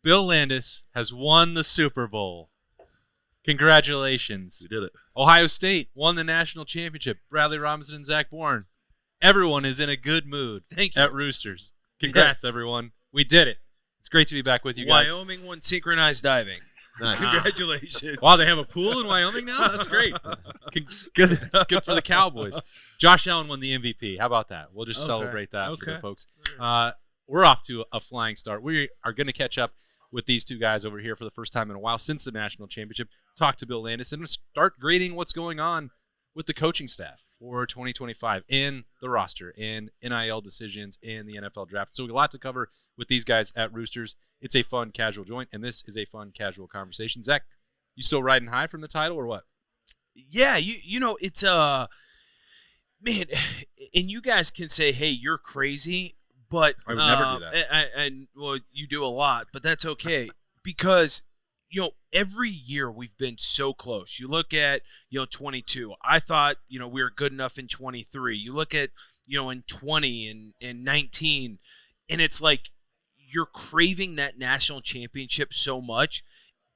Bill Landis has won the Super Bowl. Congratulations. We did it. Ohio State won the national championship. Bradley Robinson and Zach Boren. Everyone is in a good mood. Thank you. At Roosters. Congrats, everyone. We did it. It's great to be back with you guys. Wyoming won synchronized diving. Nice. Congratulations. Wow, they have a pool in Wyoming now? That's great. Good. It's good for the Cowboys. Josh Allen won the MVP. How about that? We'll just celebrate that for the folks. We're off to a flying start. We are going to catch up with these two guys over here for the first time in a while since the national championship. Talk to Bill Landis and start grading what's going on with the coaching staff for 2025 in the roster, in NIL decisions, in the NFL draft. So a lot to cover with these guys at Roosters. It's a fun, casual joint, and this is a fun, casual conversation. Zach, you still riding high from the title or what? Yeah, you know, it's man, and you guys can say, hey, you're crazy, but I would never do that. And well, you do a lot, but that's okay because every year we've been so close. You look at 22. I thought we were good enough in 23. You look at in 20 and 19, and it's like you're craving that national championship so much.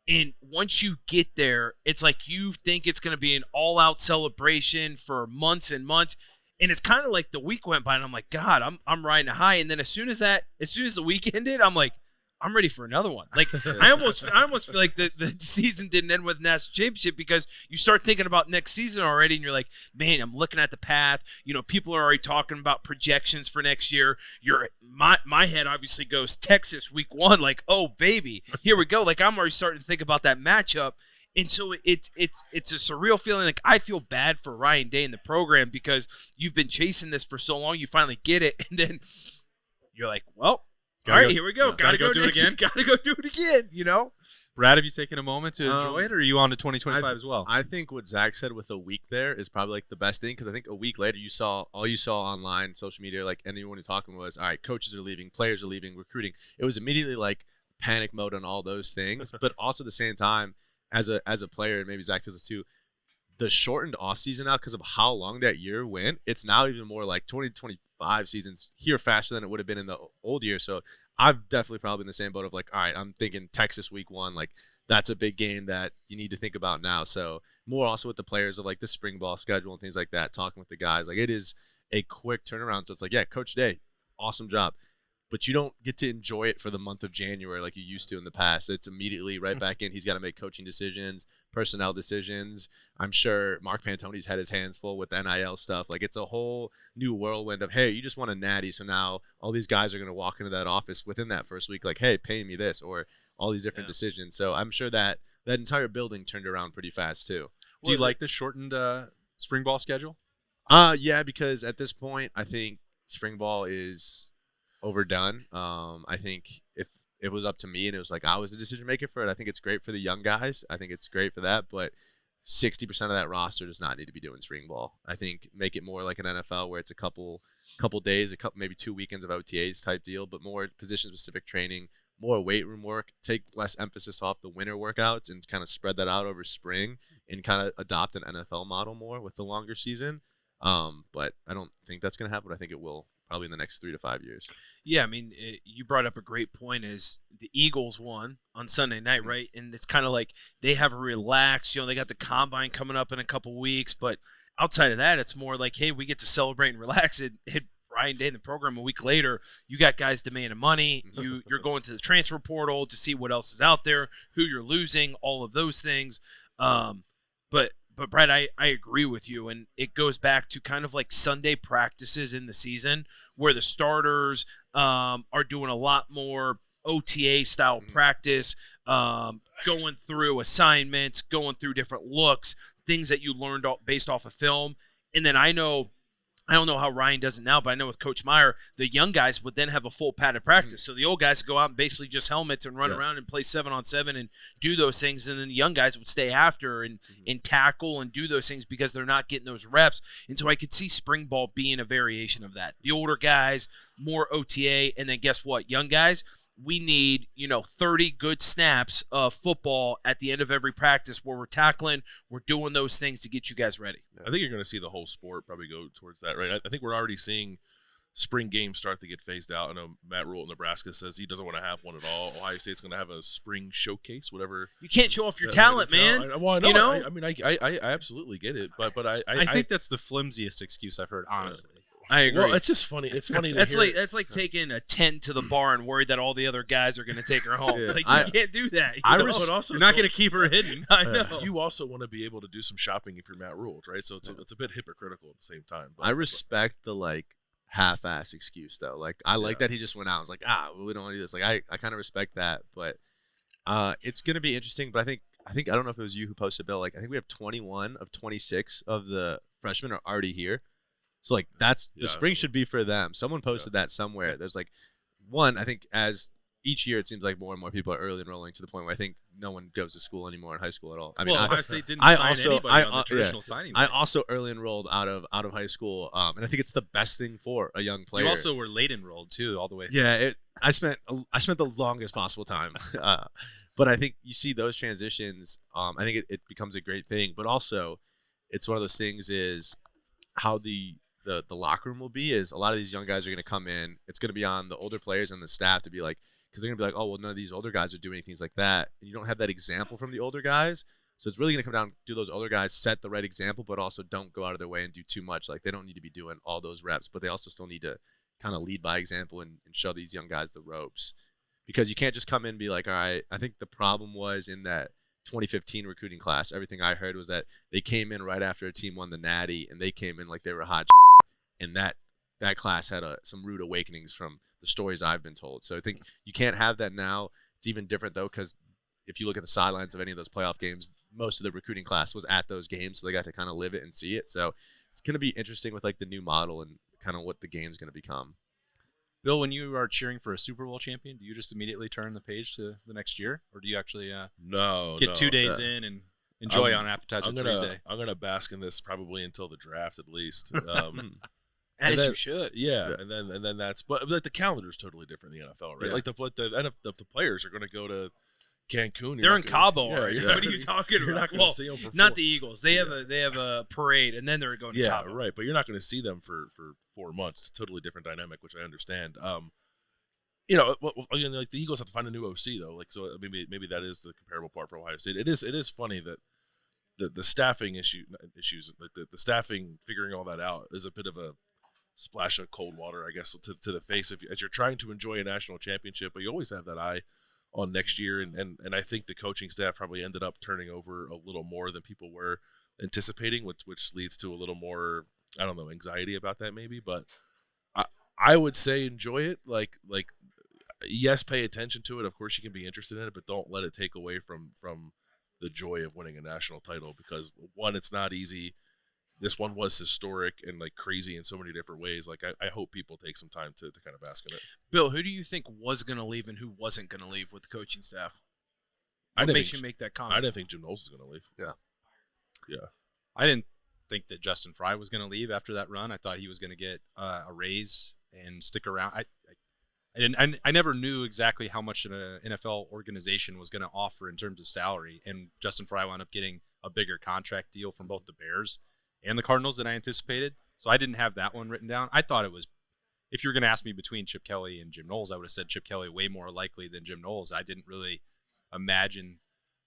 And once you get there, it's like you think it's going to be an all-out celebration for months and months. And it's kind of like the week went by, and I'm like, God, I'm riding a high. And then as soon as the week ended, I'm like, I'm ready for another one. Like I almost feel like the season didn't end with national championship because you start thinking about next season already, and you're like, man, I'm looking at the path. People are already talking about projections for next year. My head obviously goes Texas week 1, like, oh baby, here we go. Like I'm already starting to think about that matchup. And so it's a surreal feeling. Like I feel bad for Ryan Day in the program because you've been chasing this for so long. You finally get it, and then you're like, well, all right, here we go. Gotta go do it again. Gotta go do it again. Brad, have you taken a moment to enjoy it, or are you on to 2025 as well? I think what Zach said with a week there is probably like the best thing because I think a week later you saw online, social media, like anyone who's talking was, all right, coaches are leaving, players are leaving, recruiting. It was immediately like panic mode on all those things, but also at the same time, as a player, and maybe Zach feels this too, the shortened offseason now because of how long that year went, it's now even more like 2025 seasons here faster than it would have been in the old year. So I've definitely probably in the same boat of like, all right, I'm thinking Texas week 1, like that's a big game that you need to think about now. So more also with the players of like the spring ball schedule and things like that, talking with the guys, like it is a quick turnaround. So it's like, yeah, Coach Day, awesome job. But you don't get to enjoy it for the month of January like you used to in the past. It's immediately right back in. He's got to make coaching decisions, personnel decisions. I'm sure Mark Pantoni's had his hands full with NIL stuff. Like it's a whole new whirlwind of, hey, you just won a natty, so now all these guys are going to walk into that office within that first week like, hey, pay me this, or all these different decisions. So I'm sure that entire building turned around pretty fast too. Do you like the shortened spring ball schedule? Yeah, because at this point, I think spring ball is overdone. I think if it was up to me and it was like I was the decision maker for it, I think it's great for the young guys. I think it's great for that, but 60% of that roster does not need to be doing spring ball. I think make it more like an NFL where it's a couple days, maybe 2 weekends of OTAs type deal, but more position specific training, more weight room work, take less emphasis off the winter workouts and kind of spread that out over spring and kind of adopt an NFL model more with the longer season. But I don't think that's going to happen. I think it will probably in the next 3 to 5 years. Yeah, I mean, you brought up a great point is the Eagles won on Sunday night, right? And it's kind of like they have a relax. They got the combine coming up in a couple weeks, but outside of that, it's more like, hey, we get to celebrate and relax. It hit Ryan Day in the program a week later. You got guys demanding money. You're going to the transfer portal to see what else is out there, who you're losing, all of those things. But Brad, I agree with you, and it goes back to kind of like Sunday practices in the season where the starters are doing a lot more OTA-style practice, going through assignments, going through different looks, things that you learned based off of film. And then I don't know how Ryan does it now, but I know with Coach Meyer, the young guys would then have a full padded practice. So the old guys go out and basically just helmets and run around and play 7-on-7 and do those things. And then the young guys would stay after and tackle and do those things because they're not getting those reps. And so I could see spring ball being a variation of that. The older guys, more OTA, and then guess what? Young guys, we need, 30 good snaps of football at the end of every practice where we're tackling, we're doing those things to get you guys ready. I think you're going to see the whole sport probably go towards that, right? I think we're already seeing spring games start to get phased out. I know Matt Rule at Nebraska says he doesn't want to have one at all. Ohio State's going to have a spring showcase, whatever. You can't show off your talent, man. Well, I know. You know? I mean, I absolutely get it, but I think that's the flimsiest excuse I've heard, honestly. I agree. Well, it's just funny. It's funny. That's like taking a 10 to the bar and worried that all the other guys are going to take her home. Yeah. Like you can't do that. but also You're not going to keep her hidden. I know. You also want to be able to do some shopping if you're Matt Rule, right? So it's a bit hypocritical at the same time. But, I respect the half-ass excuse though. Like I like that he just went out and was like, we don't want to do this. Like I kind of respect that, but it's gonna be interesting. But I think I don't know if it was you who posted, Bill. Like I think we have 21 of 26 of the freshmen are already here. So like that's the spring should be for them. Someone posted that somewhere. There's like one. I think as each year it seems like more and more people are early enrolling to the point where I think no one goes to school anymore in high school at all. I mean, Ohio State didn't sign anybody on the traditional signing day. I also early enrolled out of high school, and I think it's the best thing for a young player. You also were late enrolled too, all the way. Yeah, I spent the longest possible time, but I think you see those transitions. I think it becomes a great thing, but also it's one of those things is how the locker room will be is a lot of these young guys are going to come in. It's going to be on the older players and the staff to be like, because they're going to be like, oh, well, none of these older guys are doing things like that. And you don't have that example from the older guys. So it's really going to come down to those older guys set the right example, but also don't go out of their way and do too much. Like they don't need to be doing all those reps, but they also still need to kind of lead by example and show these young guys the ropes. Because you can't just come in and be like, all right, I think the problem was in that 2015 recruiting class, everything I heard was that they came in right after a team won the Natty, and they came in like they were hot. And that class had some rude awakenings from the stories I've been told. So I think you can't have that now. It's even different, though, because if you look at the sidelines of any of those playoff games, most of the recruiting class was at those games, so they got to kind of live it and see it. So it's going to be interesting with like the new model and kind of what the game's going to become. Bill, when you are cheering for a Super Bowl champion, do you just immediately turn the page to the next year, or do you actually get 2 days in and enjoy on appetizer Thursday? I'm gonna bask in this probably until the draft at least. As you should. Yeah, and then that's but like the calendar is totally different in the NFL, right? Yeah. Like the players are going to go to Cancun. They're in Cabo. Yeah, What are you talking about? You're not going to see them for not the Eagles. They have a parade, and then they're going to Cabo. Right. But you're not going to see them for 4 months. It's a totally different dynamic, which I understand. Like the Eagles have to find a new OC though. Like so, maybe that is the comparable part for Ohio State. It is funny that the staffing issues, like the staffing figuring all that out is a bit of a splash of cold water, I guess, to the face as you're trying to enjoy a national championship, but you always have that eye on next year, and I think the coaching staff probably ended up turning over a little more than people were anticipating, which leads to a little more, I don't know, anxiety about that maybe, but I would say enjoy it, like yes, pay attention to it, of course you can be interested in it, but don't let it take away from the joy of winning a national title, because one, it's not easy. This one was historic and like crazy in so many different ways. Like I hope people take some time to kind of bask in it. Bill, who do you think was going to leave and who wasn't going to leave with the coaching staff? What makes you make that comment? I didn't think Jim Knowles was going to leave. Yeah. I didn't think that Justin Fry was going to leave after that run. I thought he was going to get a raise and stick around. I never knew exactly how much an NFL organization was going to offer in terms of salary, and Justin Fry wound up getting a bigger contract deal from both the Bears and the Cardinals than I anticipated. So I didn't have that one written down. I thought it was, if you were going to ask me between Chip Kelly and Jim Knowles, I would have said Chip Kelly way more likely than Jim Knowles. I didn't really imagine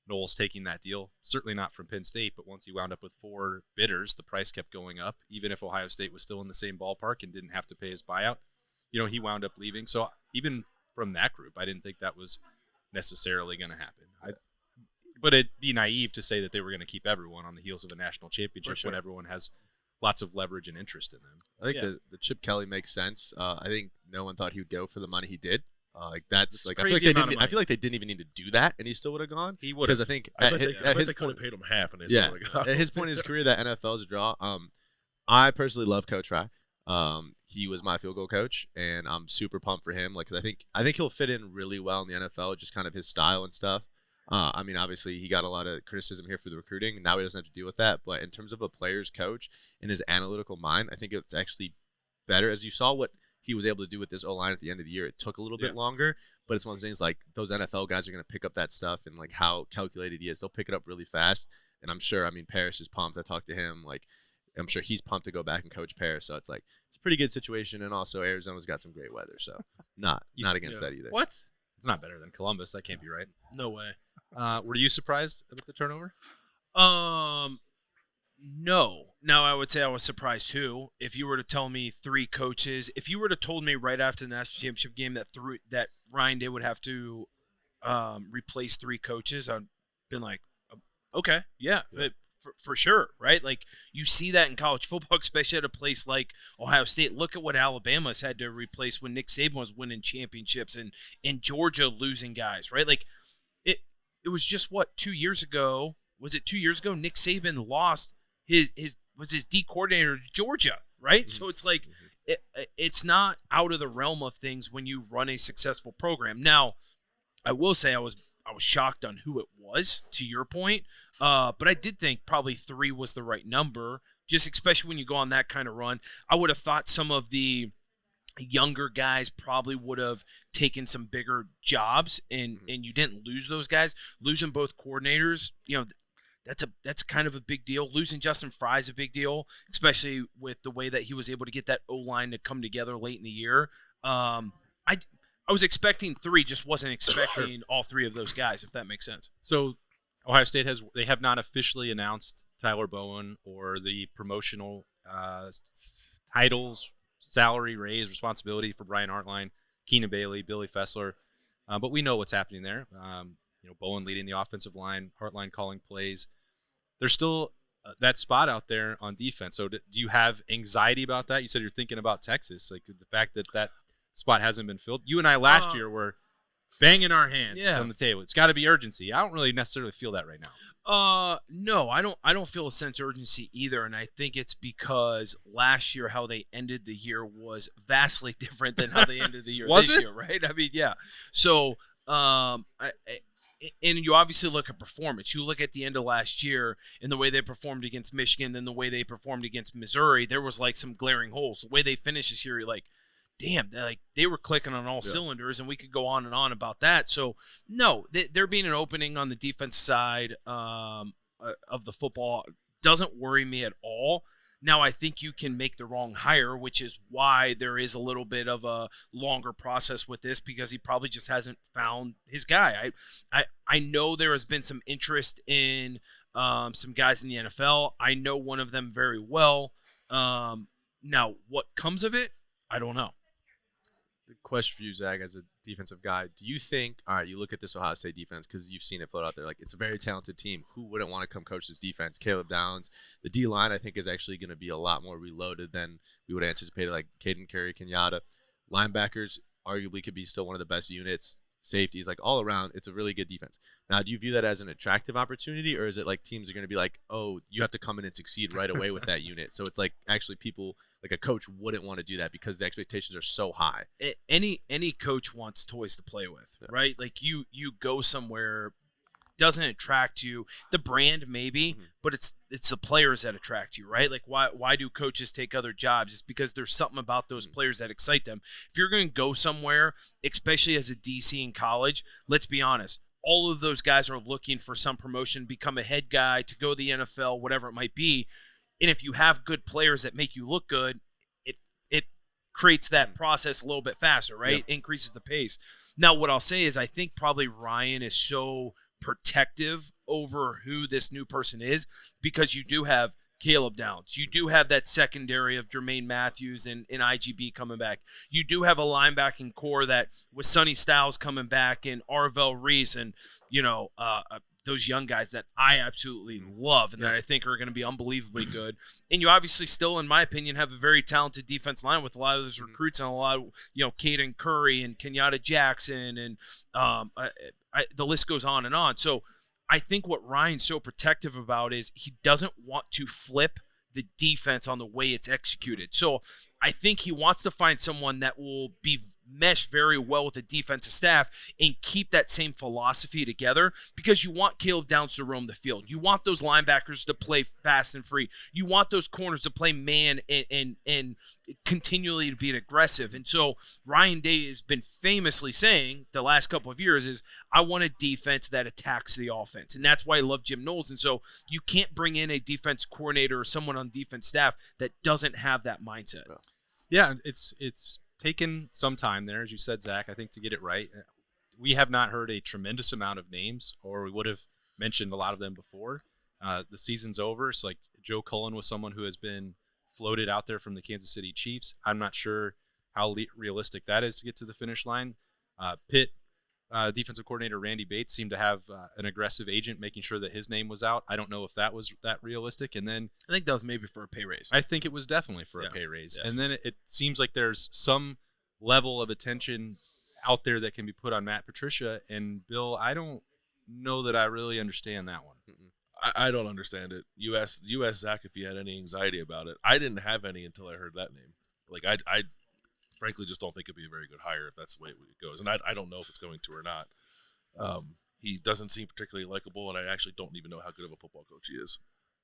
Knowles taking that deal. Certainly not from Penn State, but once he wound up with 4 bidders, the price kept going up, even if Ohio State was still in the same ballpark and didn't have to pay his buyout. He wound up leaving. So even from that group, I didn't think that was necessarily going to happen. But it'd be naive to say that they were going to keep everyone on the heels of a national championship when everyone has lots of leverage and interest in them. I think the Chip Kelly makes sense. I think no one thought he would go for the money he did. I feel like they didn't even need to do that, and he still would have gone. He would, because I think they could have paid him half, and they still would have gone. At his point in his career, that NFL is a draw. I personally love Coach Fry. He was my field goal coach, and I'm super pumped for him. Like, 'cause I think he'll fit in really well in the NFL, just kind of his style and stuff. Obviously, he got a lot of criticism here for the recruiting. Now he doesn't have to deal with that. But in terms of a player's coach and his analytical mind, I think it's actually better. As you saw what he was able to do with this O-line at the end of the year, it took a little bit longer. But it's one of those things, like, those NFL guys are going to pick up that stuff, and, like, how calculated he is. They'll pick it up really fast. And I'm sure, Parrish is pumped. I talked to him. Like, I'm sure he's pumped to go back and coach Paris. So it's a pretty good situation. And also Arizona's got some great weather. So not against that either. What? It's not better than Columbus. That can't be right. No way. Were you surprised with the turnover? No. Now, I would say I was surprised too. If you were to tell me 3 coaches, if you were to told me right after the national championship game that Ryan Day would have to replace 3 coaches, I'd been like, okay, yeah. For sure, right? Like, you see that in college football, especially at a place like Ohio State. Look at what Alabama's had to replace when Nick Saban was winning championships and Georgia losing guys, right? Like, it was just, 2 years ago? Was it 2 years ago? Nick Saban lost his D coordinator to Georgia, right? Mm-hmm. So it's like, it's not out of the realm of things when you run a successful program. Now, I will say I was shocked on who it was, to your point. But I did think probably 3 was the right number, just especially when you go on that kind of run. I would have thought some of the younger guys probably would have taken some bigger jobs, and you didn't lose those guys. Losing both coordinators, that's kind of a big deal. Losing Justin Fry is a big deal, especially with the way that he was able to get that O-line to come together late in the year. I was expecting 3, just wasn't expecting all 3 of those guys, if that makes sense. So Ohio State they have not officially announced Tyler Bowen or the promotional titles, salary raise, responsibility for Brian Hartline, Keenan Bailey, Billy Fessler, but we know what's happening there. Bowen leading the offensive line, Hartline calling plays. There's still that spot out there on defense. So do you have anxiety about that? You said you're thinking about Texas, like the fact that spot hasn't been filled. You and I last year were banging our hands on the table. It's got to be urgency. I don't really necessarily feel that right now. No, I don't feel a sense of urgency either, and I think it's because last year how they ended the year was vastly different than how they ended the year this year, right? I mean, yeah. So, and you obviously look at performance. You look at the end of last year and the way they performed against Michigan, then the way they performed against Missouri. There was like some glaring holes. The way they finished this year, you're like, damn, they were clicking on all cylinders, and we could go on and on about that. So, no, there being an opening on the defense side of the football doesn't worry me at all. Now, I think you can make the wrong hire, which is why there is a little bit of a longer process with this, because he probably just hasn't found his guy. I know there has been some interest in some guys in the NFL. I know one of them very well. Now, what comes of it, I don't know. The question for you, Zach, as a defensive guy, do you think, all right, you look at this Ohio State defense because you've seen it float out there, like it's a very talented team. Who wouldn't want to come coach this defense? Caleb Downs. The D-line, I think, is actually going to be a lot more reloaded than we would have anticipated, like Caden Curry, Kenyatta. Linebackers arguably could be still one of the best units. Safeties, like all around, it's a really good defense. Now, do you view that as an attractive opportunity, or is it like teams are going to be like, oh, you have to come in and succeed right away with that unit? So it's like actually people, like a coach wouldn't want to do that because the expectations are so high. Any coach wants toys to play with, right? Like you go somewhere, doesn't attract you. The brand maybe, but it's the players that attract you, right? Like why do coaches take other jobs? It's because there's something about those players that excite them. If you're going to go somewhere, especially as a DC in college, let's be honest, all of those guys are looking for some promotion, become a head guy, to go to the NFL, whatever it might be. And if you have good players that make you look good, it creates that process a little bit faster, right? Yep. Increases the pace. Now, what I'll say is I think probably Ryan is so protective over who this new person is because you do have Caleb Downs. You do have that secondary of Jermaine Matthews and IGB coming back. You do have a linebacking core that with Sonny Styles coming back and Arvell Reese and, those young guys that I absolutely love and that I think are going to be unbelievably good. And you obviously still, in my opinion, have a very talented defense line with a lot of those recruits and a lot of, Caden Curry and Kenyatta Jackson and the list goes on and on. So I think what Ryan's so protective about is he doesn't want to flip the defense on the way it's executed. So I think he wants to find someone that will be mesh very well with the defensive staff and keep that same philosophy together, because you want Caleb Downs to roam the field. You want those linebackers to play fast and free. You want those corners to play man and continually to be aggressive. And so Ryan Day has been famously saying the last couple of years is, I want a defense that attacks the offense. And that's why I love Jim Knowles. And so you can't bring in a defense coordinator or someone on defense staff that doesn't have that mindset. Yeah, it's taken some time there, as you said, Zach, I think, to get it right. We have not heard a tremendous amount of names, or we would have mentioned a lot of them before. The season's over. So, like, Joe Cullen was someone who has been floated out there from the Kansas City Chiefs. I'm not sure how realistic that is to get to the finish line. Pitt defensive coordinator Randy Bates seemed to have an aggressive agent making sure that his name was out. I don't know if that was that realistic. And then I think that was maybe for a pay raise. I think it was definitely for a pay raise. Yeah. And then it seems like there's some level of attention out there that can be put on Matt Patricia. And Bill, I don't know that I really understand that one. I don't understand it. You asked Zach if he had any anxiety about it. I didn't have any until I heard that name. Like, I frankly just don't think it'd be a very good hire if that's the way it goes. And I don't know if it's going to or not. He doesn't seem particularly likable, and I actually don't even know how good of a football coach he is,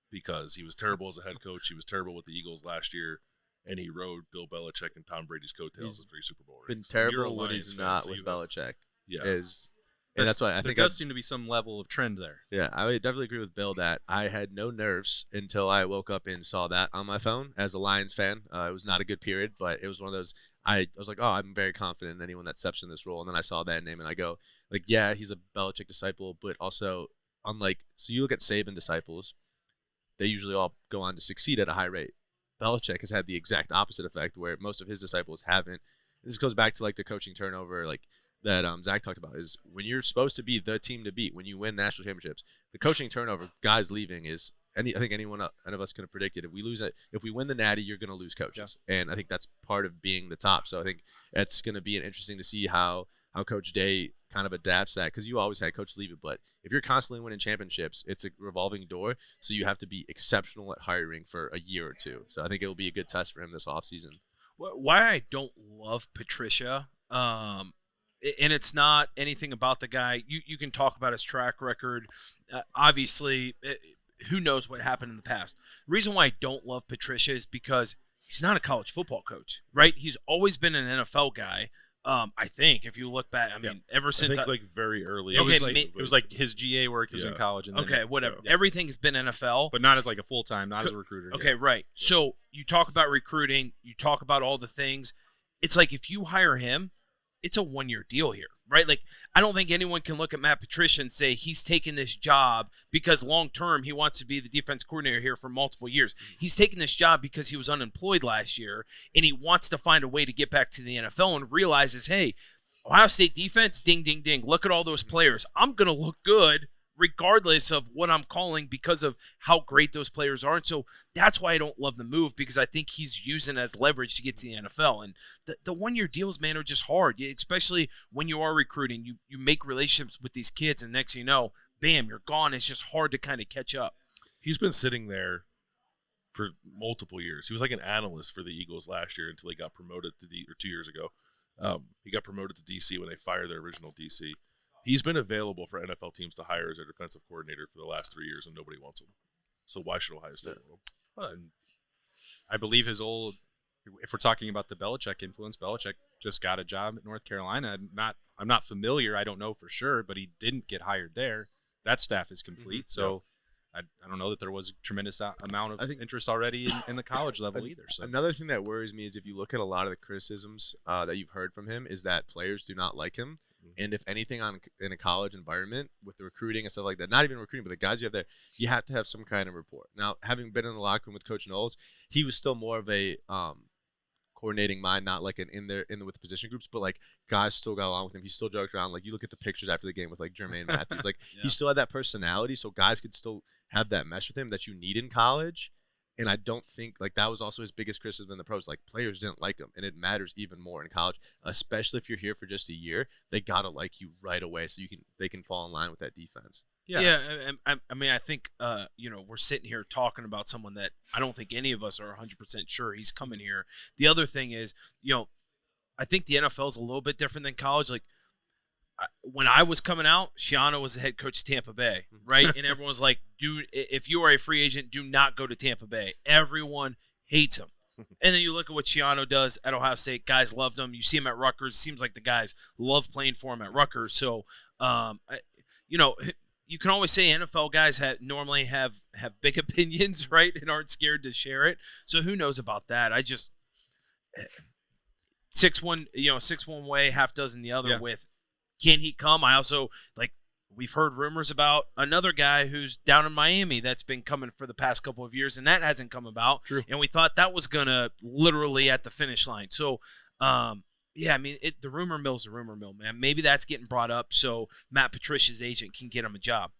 because he was terrible as a head coach. He was terrible with the Eagles last year, and he rode Bill Belichick and Tom Brady's coattails in 3 Super Bowl rings. Been terrible when he's not with Belichick. Yeah. And that's why I think there does seem to be some level of trend there. Yeah, I would definitely agree with Bill that I had no nerves until I woke up and saw that on my phone as a Lions fan. It was not a good period, but it was one of those. I was like, oh, I'm very confident in anyone that steps in this role. And then I saw that name and I go, like, yeah, he's a Belichick disciple, but also unlike, so you look at Saban disciples, they usually all go on to succeed at a high rate. Belichick has had the exact opposite effect where most of his disciples haven't. This goes back to like the coaching turnover, like that Zach talked about, is when you're supposed to be the team to beat, when you win national championships, the coaching turnover, guys leaving is, I think any of us could have predicted if we lose it. If we win the Natty, you're going to lose coaches, and I think that's part of being the top. So I think it's going to be interesting to see how Coach Day kind of adapts that, because you always had Coach leave it, but if you're constantly winning championships, it's a revolving door. So you have to be exceptional at hiring for a year or two. So I think it will be a good test for him this offseason. Why I don't love Patricia, and it's not anything about the guy. You can talk about his track record. Obviously, who knows what happened in the past. The reason why I don't love Patricia is because he's not a college football coach, right? He's always been an NFL guy. I think if you look back, I mean, ever since like very early, it was like his GA work. He was in college. And then, whatever. Yeah. Everything has been NFL, but not as like a full time, not as a recruiter. Okay, right. So you talk about recruiting, you talk about all the things. It's like if you hire him, it's a 1-year deal here, right? Like, I don't think anyone can look at Matt Patricia and say he's taking this job because long-term he wants to be the defense coordinator here for multiple years. He's taking this job because he was unemployed last year, and he wants to find a way to get back to the NFL and realizes, hey, Ohio State defense, ding, ding, ding. Look at all those players. I'm going to look good regardless of what I'm calling because of how great those players are. And so that's why I don't love the move, because I think he's using it as leverage to get to the NFL. And the 1-year deals, man, are just hard, especially when you are recruiting. You make relationships with these kids, and next thing you know, bam, you're gone. It's just hard to kind of catch up. He's been sitting there for multiple years. He was like an analyst for the Eagles last year until he got promoted to or 2 years ago. He got promoted to DC when they fired their original DC. He's been available for NFL teams to hire as their defensive coordinator for the last 3 years, and nobody wants him. So why should Ohio State want him? Well, I believe his old, if we're talking about the Belichick influence, Belichick just got a job at North Carolina. I'm not familiar. I don't know for sure, but he didn't get hired there. That staff is complete. So I don't know that there was a tremendous amount of interest already in the college level either. So another thing that worries me is if you look at a lot of the criticisms that you've heard from him is that players do not like him. And if anything in a college environment with the recruiting and stuff like that, not even recruiting, but the guys you have there, you have to have some kind of rapport. Now, having been in the locker room with Coach Knowles, he was still more of a coordinating mind, not like an in there with the position groups, but like guys still got along with him. He still joked around. Like you look at the pictures after the game with like Jermaine Matthews, like he still had that personality, so guys could still have that mesh with him that you need in college. And I don't think, like, that was also his biggest criticism in the pros. Like, players didn't like him, and it matters even more in college, especially if you're here for just a year. They got to like you right away so they can fall in line with that defense. Yeah. I mean, I think, we're sitting here talking about someone that I don't think any of us are 100% sure he's coming here. The other thing is, I think the NFL is a little bit different than college. Like when I was coming out, Shiano was the head coach of Tampa Bay, right? And everyone was like, dude, if you are a free agent, do not go to Tampa Bay. Everyone hates him. And then you look at what Shiano does at Ohio State. Guys loved him. You see him at Rutgers. It seems like the guys love playing for him at Rutgers. So, you can always say NFL guys normally have big opinions, right, and aren't scared to share it. So who knows about that? I just 6-1 way, half dozen the other with. Can he come? I also, we've heard rumors about another guy who's down in Miami that's been coming for the past couple of years, and that hasn't come about. True. And we thought that was going to literally at the finish line. So, the rumor mill's the rumor mill, man. Maybe that's getting brought up so Matt Patricia's agent can get him a job.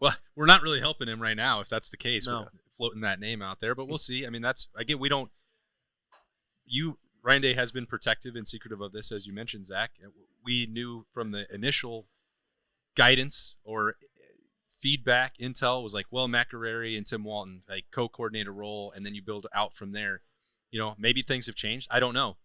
Well, we're not really helping him right now if that's the case. No. We're floating that name out there, but we'll see. I mean, Ryan Day has been protective and secretive of this, as you mentioned, Zach. We knew from the initial guidance or feedback, intel was like, well, McArary and Tim Walton, co-coordinator role, and then you build out from there. Maybe things have changed. I don't know.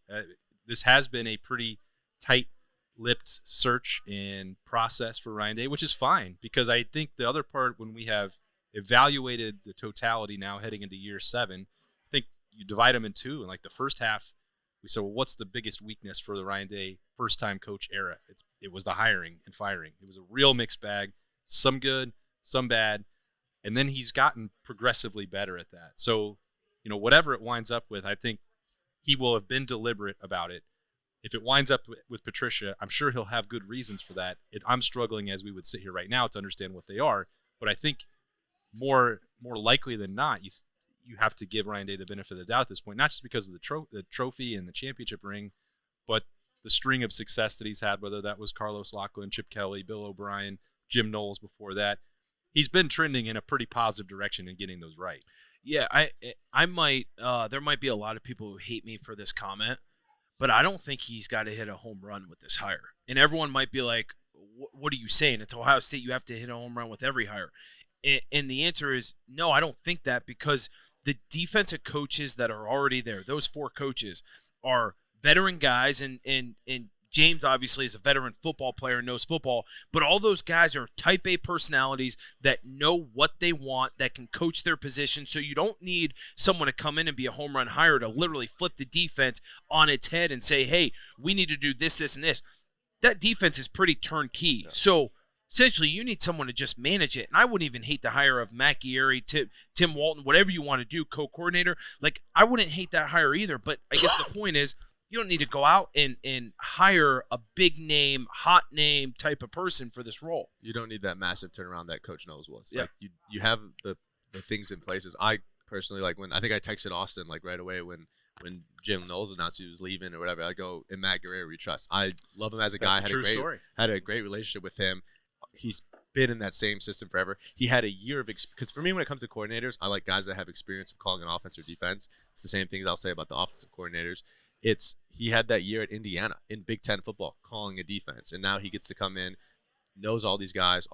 This has been a pretty tight-lipped search and process for Ryan Day, which is fine, because I think the other part, when we have evaluated the totality now heading into year 7, I think you divide them in two. And the first half, we said, well, what's the biggest weakness for the Ryan Day first-time coach era? It was the hiring and firing. It was a real mixed bag, some good, some bad, and then he's gotten progressively better at that. So, whatever it winds up with, I think he will have been deliberate about it. If it winds up with Patricia, I'm sure he'll have good reasons for that. I'm struggling, as we would sit here right now, to understand what they are, but I think more likely than not, you have to give Ryan Day the benefit of the doubt at this point, not just because of the trophy and the championship ring, but the string of success that he's had, whether that was Carlos Loughlin, Chip Kelly, Bill O'Brien, Jim Knowles before that. He's been trending in a pretty positive direction in getting those right. Yeah, I might there might be a lot of people who hate me for this comment, but I don't think he's got to hit a home run with this hire. And everyone might be like, what are you saying? It's Ohio State. You have to hit a home run with every hire. And the answer is no, I don't think that, because the defensive coaches that are already there, those 4 coaches, are veteran guys, and James obviously is a veteran football player and knows football, but all those guys are type A personalities that know what they want, that can coach their position. So you don't need someone to come in and be a home run hire to literally flip the defense on its head and say, hey, we need to do this, this, and this. That defense is pretty turnkey. Yeah. So essentially, you need someone to just manage it. And I wouldn't even hate the hire of McArary, Tim Walton, whatever you want to do, co-coordinator. I wouldn't hate that hire either. But I guess the point is, you don't need to go out and hire a big name, hot name type of person for this role. You don't need that massive turnaround that Coach Knowles was. Yeah. You have the things in places. I personally, when I think I texted Austin right away when Jim Knowles announced he was leaving or whatever, I go, in Matt Guerrero we trust. I love him as a guy. That's a true story. Had a great relationship with him. He's been in that same system forever. He had a year of because for me, when it comes to coordinators, I like guys that have experience of calling an offense or defense. It's the same thing I'll say about the offensive coordinators. He had that year at Indiana in Big Ten football calling a defense, and now he gets to come in, knows all these guys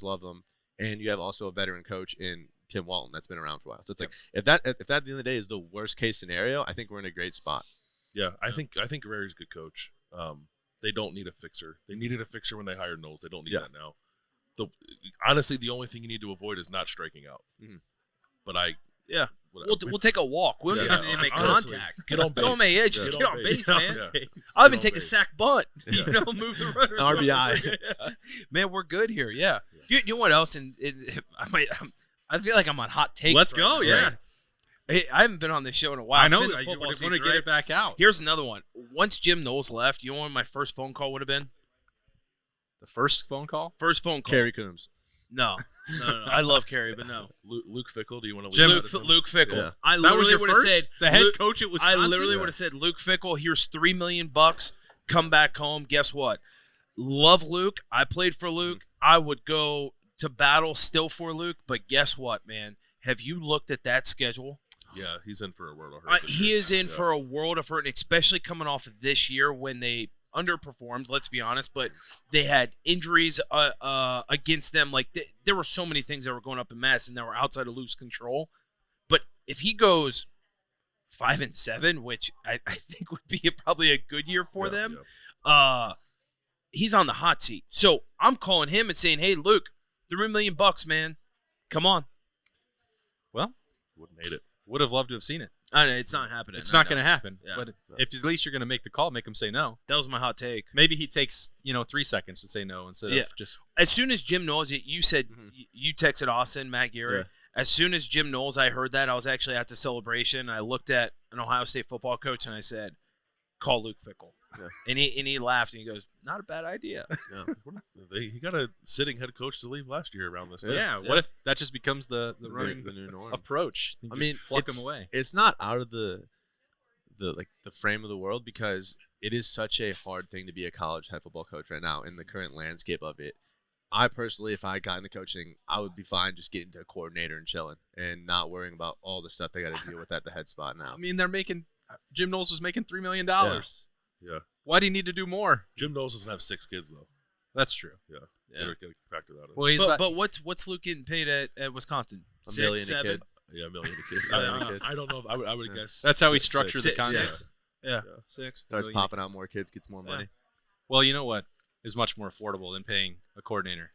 love him, and you have also a veteran coach in Tim Walton that's been around for a while. So it's if that at the end of the day is the worst case scenario, I think we're in a great spot. Yeah, I think Guerrero's a good coach. They don't need a fixer. They needed a fixer when they hired Knowles. They don't need that now. Honestly, the only thing you need to avoid is not striking out. Mm-hmm. But we'll take a walk. We don't even need to make contact. Get on base. Go on my edge. Just get on base, man. Yeah. I'll even take a sack bunt. Move the runners. RBI. Man, we're good here. Yeah. You know what else? I feel like I'm on hot takes. Let's go. Yeah. Hey, I haven't been on this show in a while. I know. I want to get it back out. Here's another one. Once Jim Knowles left, you know what my first phone call would have been? The first phone call? First phone call. Kerry Coombs. No. I love Kerry, but no. Luke Fickell, do you want to Luke Fickell. Yeah. I literally would have said the head coach at Wisconsin. I literally would have said, Luke Fickell, here's $3 million. Come back home. Guess what? Love Luke. I played for Luke. I would go to battle still for Luke, but guess what, man? Have you looked at that schedule? Yeah, he's in for a world of hurt. He is in for a world of hurt, and especially coming off of this year when they underperformed, let's be honest, but they had injuries against them. There were so many things that were going up in mass and that were outside of Luke's control. But if he goes 5-7, which I think would be probably a good year for them. Yeah. He's on the hot seat. So I'm calling him and saying, hey, Luke, $3 million, man. Come on. Well, Wouldn't hate it. would have loved to have seen it. I know, it's not happening. It's not going to happen. Yeah. But if at least you're going to make the call, make him say no. That was my hot take. Maybe he takes 3 seconds to say no instead of just. As soon as Jim Knowles, you said you texted Austin, Matt Garrett. Yeah. As soon as Jim Knowles, I heard that, I was actually at the celebration. I looked at an Ohio State football coach and I said, call Luke Fickell. Yeah. And he laughed and he goes, not a bad idea. Yeah. He got a sitting head coach to leave last year around this time. Yeah. What if that just becomes the new norm approach? I mean, pluck him away. It's not out of the frame of the world because it is such a hard thing to be a college head football coach right now in the current landscape of it. I personally, if I got into coaching, I would be fine just getting to a coordinator and chilling and not worrying about all the stuff they got to deal with at the head spot now. I mean, Jim Knowles was making $3 million. Yeah. Why do you need to do more? Jim Knowles doesn't have 6 kids though. That's true. Yeah. Gotta factor that in. Well, but what's Luke getting paid at Wisconsin? $1 million 6, 7? a kid. Yeah, $1 million a kid. I don't know. If, I would guess. That's how he 6, structured the contract. Yeah. 6. Starts popping out more kids, gets more money. Well, you know what is much more affordable than paying a coordinator?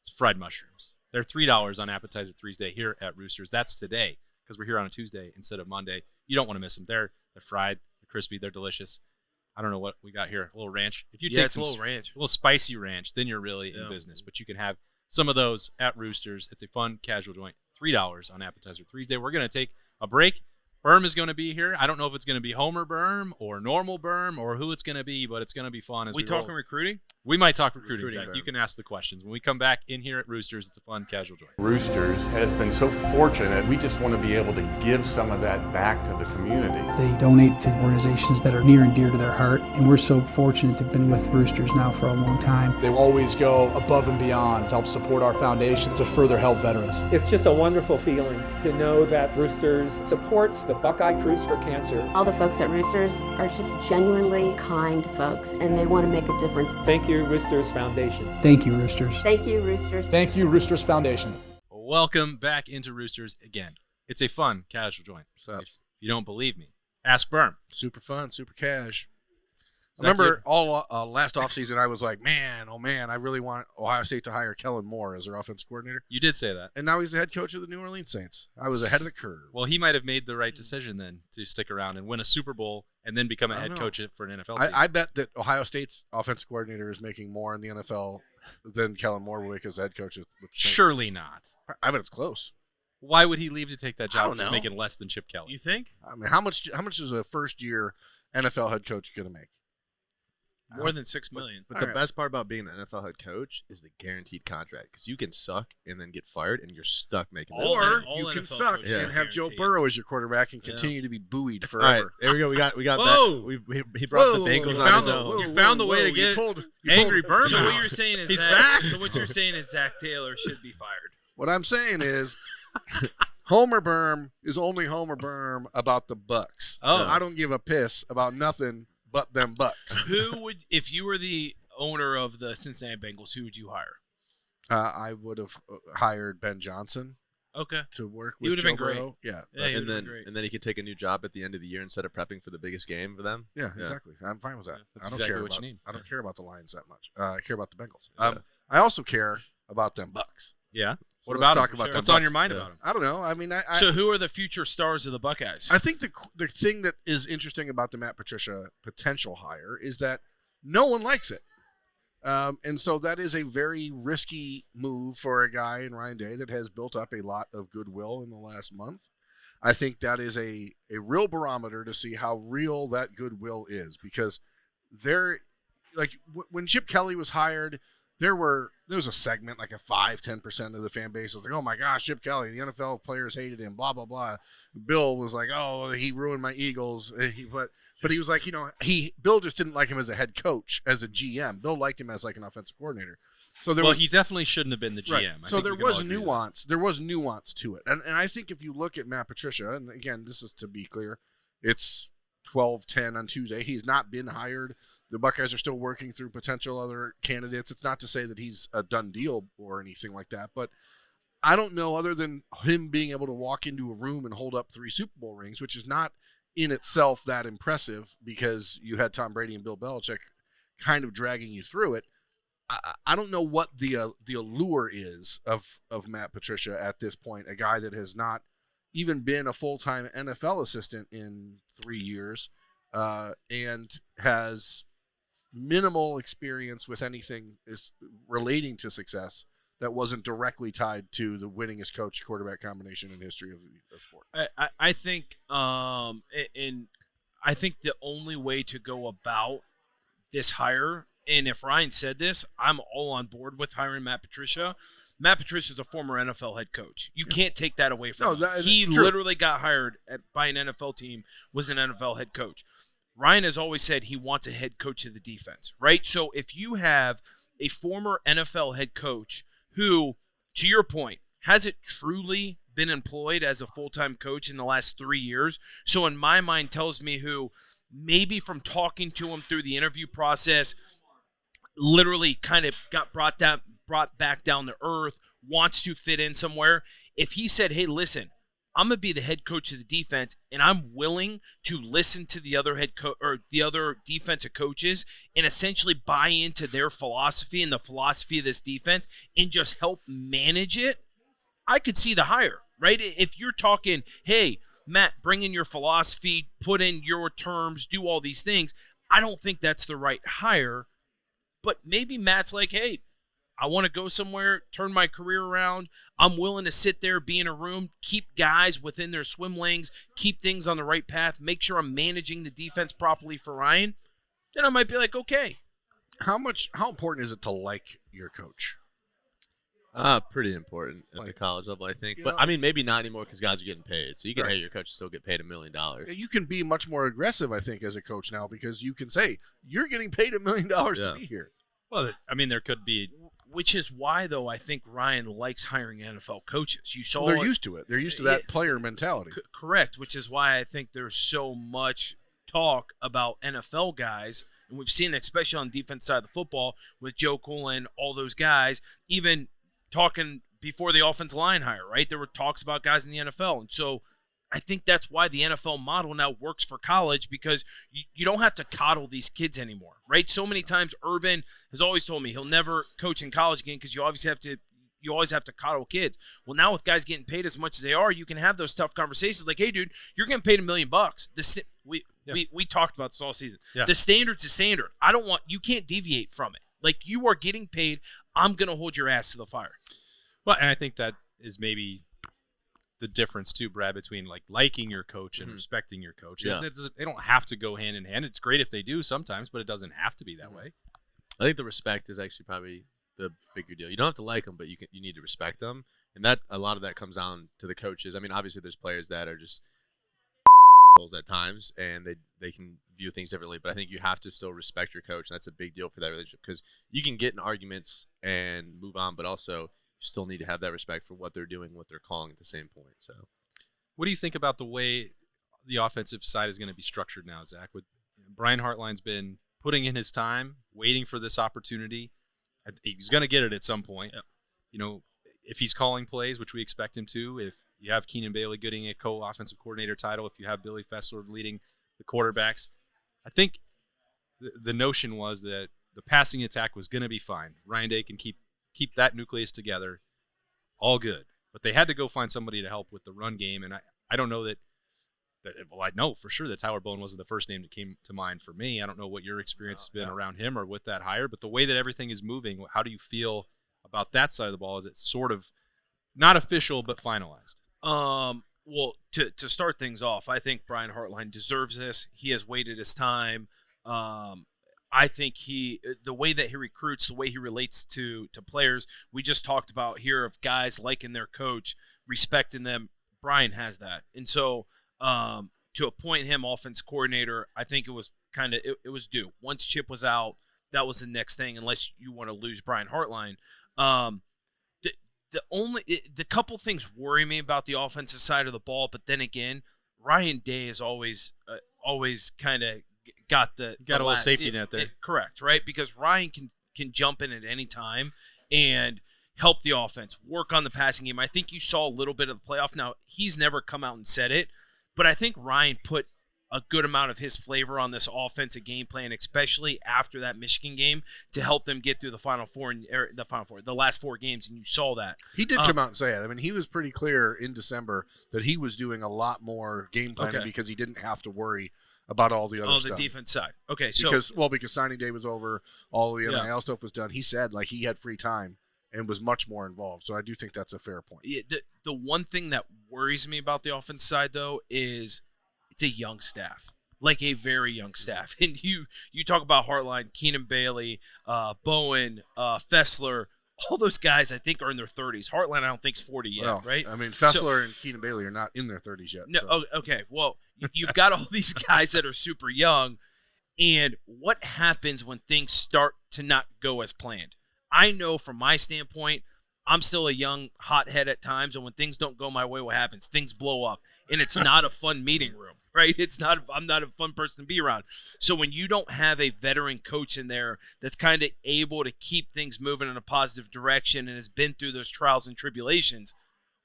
It's fried mushrooms. They're $3 on Appetizer Tuesday here at Roosters. That's today because we're here on a Tuesday instead of Monday. You don't want to miss them. They're fried, they're crispy, they're delicious. I don't know what we got here. A little ranch. If you take some, a little ranch, a little spicy ranch, then you're really in business. But you can have some of those at Roosters. It's a fun, casual joint. $3 on Appetizer Tuesday. We're going to take a break. Berm is going to be here. I don't know if it's going to be Homer Berm or normal Berm or who it's going to be, but it's going to be fun. As we talking recruiting? We might talk recruiting, Zach. You can ask the questions. When we come back in here at Roosters, it's a fun, casual joint. Roosters has been so fortunate. We just want to be able to give some of that back to the community. They donate to organizations that are near and dear to their heart, and we're so fortunate to have been with Roosters now for a long time. They always go above and beyond to help support our foundation to further help veterans. It's just a wonderful feeling to know that Roosters supports the Buckeye Cruise for Cancer. All the folks at Roosters are just genuinely kind folks, and they want to make a difference. Thank you, Roosters Foundation. Thank you, Roosters. Thank you, Roosters. Thank you, Roosters Foundation. Welcome back into Roosters again. It's a fun, casual joint. If you don't believe me, ask Berm. Super fun, super cash. Zach, Remember, last offseason, I was like, man, I really want Ohio State to hire Kellen Moore as their offensive coordinator. You did say that. And now he's the head coach of the New Orleans Saints. I was ahead of the curve. Well, he might have made the right decision then to stick around and win a Super Bowl and then become a head coach for an NFL team. I bet that Ohio State's offensive coordinator is making more in the NFL than Kellen Moore will make as head coach with the Saints. Surely not. I bet it's close. Why would he leave to take that job if he's know. making less than Chip Kelly? You think? I mean, how much is a first-year NFL head coach going to make? More than $6 million. But the best part about being an NFL head coach is the guaranteed contract because you can suck and then get fired and you're stuck making that. Or all you can NFL suck coaches and are have Joe guaranteed. Burrow as your quarterback and continue to be buoyed All right, forever. there we go. We got Whoa. that. He brought the Bengals on his own. You found the way to get angry Berm So out. what you're saying is He's Zach, back. So what you're saying is Zach Taylor should be fired. What I'm saying is Homer Berm is only Homer Berm about the Bucks. Oh. I don't give a piss about nothing but them Bucks. Who would, if you were the owner of the Cincinnati Bengals, who would you hire? I would have hired Ben Johnson Okay. to work He with would have Joe been great. Burrow. Yeah. Yeah, he and would've been great. then he could take a new job at the end of the year instead of prepping for the biggest game for them. Yeah, exactly. I'm fine with that. That's I don't exactly care what about, you need. I don't care about the Lions that much. I care about the Bengals. I also care about them Bucks. Yeah. So What let's about talk him? about them What's on your Bucks. mind about him? I don't know. I mean, I So who are the future stars of the Buckeyes? I think the thing that is interesting about the Matt Patricia potential hire is that no one likes it. And so that is a very risky move for a guy in Ryan Day that has built up a lot of goodwill in the last month. I think that is a real barometer to see how real that goodwill is because when Chip Kelly was hired, there was a segment, like a 5-10% of the fan base was like, oh my gosh, Chip Kelly, the NFL players hated him, blah, blah, blah. Bill was like, oh, he ruined my Eagles. But he was like, Bill just didn't like him as a head coach, as a GM. Bill liked him as like an offensive coordinator. So he definitely shouldn't have been the GM. Right. I So think there we can all was agree with nuance. There was nuance to it. And I think if you look at Matt Patricia, and again, this is to be clear, it's 12-10 on Tuesday. He's not been hired. The Buckeyes are still working through potential other candidates. It's not to say that he's a done deal or anything like that, but I don't know, other than him being able to walk into a room and hold up 3 Super Bowl rings, which is not in itself that impressive because you had Tom Brady and Bill Belichick kind of dragging you through it. I don't know what the allure is of Matt Patricia at this point, a guy that has not even been a full-time NFL assistant in 3 years and has minimal experience with anything is relating to success that wasn't directly tied to the winningest coach quarterback combination in history of the sport. I think I think the only way to go about this hire, and if Ryan said this, I'm all on board with hiring Matt Patricia. Matt Patricia is a former NFL head coach. You can't take that away from him. He literally got hired by an NFL team, was an NFL head coach. Ryan has always said he wants a head coach of the defense, right? So if you have a former NFL head coach who, to your point, hasn't truly been employed as a full-time coach in the last 3 years, so in my mind tells me who maybe from talking to him through the interview process literally kind of got brought back down to earth, wants to fit in somewhere. If he said, hey, listen, I'm going to be the head coach of the defense, and I'm willing to listen to the other the other defensive coaches and essentially buy into their philosophy and the philosophy of this defense and just help manage it, I could see the hire, right? If you're talking, hey, Matt, bring in your philosophy, put in your terms, do all these things, I don't think that's the right hire. But maybe Matt's like, hey, I want to go somewhere, turn my career around. I'm willing to sit there, be in a room, keep guys within their swim lanes, keep things on the right path, make sure I'm managing the defense properly for Ryan. Then I might be like, okay. How important is it to like your coach? Pretty important at the college level, I think. But know, I mean, maybe not anymore because guys are getting paid. So you can, hey, your coach still get paid $1 million. You can be much more aggressive, I think, as a coach now because you can say you're getting paid $1 million to be here. Well, I mean, there could be. Which is why, though, I think Ryan likes hiring NFL coaches. You saw they're used to it. They're used to that player mentality. Correct, which is why I think there's so much talk about NFL guys, and we've seen it especially on the defense side of the football with Joe Coolin, all those guys, even talking before the offensive line hire, right? There were talks about guys in the NFL, and so I think that's why the NFL model now works for college because you don't have to coddle these kids anymore, right? So many times Urban has always told me he'll never coach in college again because you always have to coddle kids. Well, now with guys getting paid as much as they are, you can have those tough conversations like, hey, dude, you're getting paid $1 million. We talked about this all season. Yeah. The standard's the standard. You can't deviate from it. Like, you are getting paid. I'm going to hold your ass to the fire. Well, and I think that is maybe the difference too, Brad, between like liking your coach and respecting your coach. Yeah. They don't have to go hand in hand. It's great if they do sometimes, but it doesn't have to be that way. I think the respect is actually probably the bigger deal. You don't have to like them, but you need to respect them, and that a lot of that comes down to the coaches. I mean, obviously, there's players that are just at times, and they can view things differently. But I think you have to still respect your coach, and that's a big deal for that relationship because you can get in arguments and move on, but also you still need to have that respect for what they're doing, what they're calling at the same point. So, what do you think about the way the offensive side is going to be structured now, Zach? With Brian Hartline's been putting in his time, waiting for this opportunity. He's going to get it at some point. Yep. You know, if he's calling plays, which we expect him to, if you have Keenan Bailey getting a co-offensive coordinator title, if you have Billy Fessler leading the quarterbacks, I think the notion was that the passing attack was going to be fine. Ryan Day can keep that nucleus together, all good. But they had to go find somebody to help with the run game, and I don't know that well, I know for sure that Tyler Bowen wasn't the first name that came to mind for me. I don't know what your experience has been around him or with that hire, but the way that everything is moving, how do you feel about that side of the ball? Is it sort of not official but finalized? Well, to start things off, I think Brian Hartline deserves this. He has waited his time. I think the way that he recruits, the way he relates to players, we just talked about here of guys liking their coach, respecting them. Brian has that. And so to appoint him offense coordinator, I think it was it was due. Once Chip was out, that was the next thing, unless you want to lose Brian Hartline. The couple things worry me about the offensive side of the ball, but then again, Ryan Day is always kind of got a little safety net there. Correct, right? Because Ryan can jump in at any time and help the offense, work on the passing game. I think you saw a little bit of the playoff. Now, he's never come out and said it, but I think Ryan put a good amount of his flavor on this offensive game plan, especially after that Michigan game, to help them get through the the last 4 games, and you saw that. He did come out and say it. I mean, he was pretty clear in December that he was doing a lot more game planning because he didn't have to worry about all the other stuff. The defense side. Okay, because signing day was over, all the NIL stuff was done. He said like he had free time and was much more involved. So I do think that's a fair point. Yeah, the one thing that worries me about the offense side, though, is it's a young staff, like a very young staff. And you talk about Hartline, Keenan Bailey, Bowen, Fessler, all those guys I think are in their 30s. Hartline I don't think is 40 yet, right? I mean, Fessler and Keenan Bailey are not in their 30s yet. No, okay. Well, you've got all these guys that are super young, and what happens when things start to not go as planned? I know from my standpoint, I'm still a young hothead at times, and when things don't go my way, what happens? Things blow up, and it's not a fun meeting room, right? I'm not a fun person to be around. So when you don't have a veteran coach in there that's kind of able to keep things moving in a positive direction and has been through those trials and tribulations,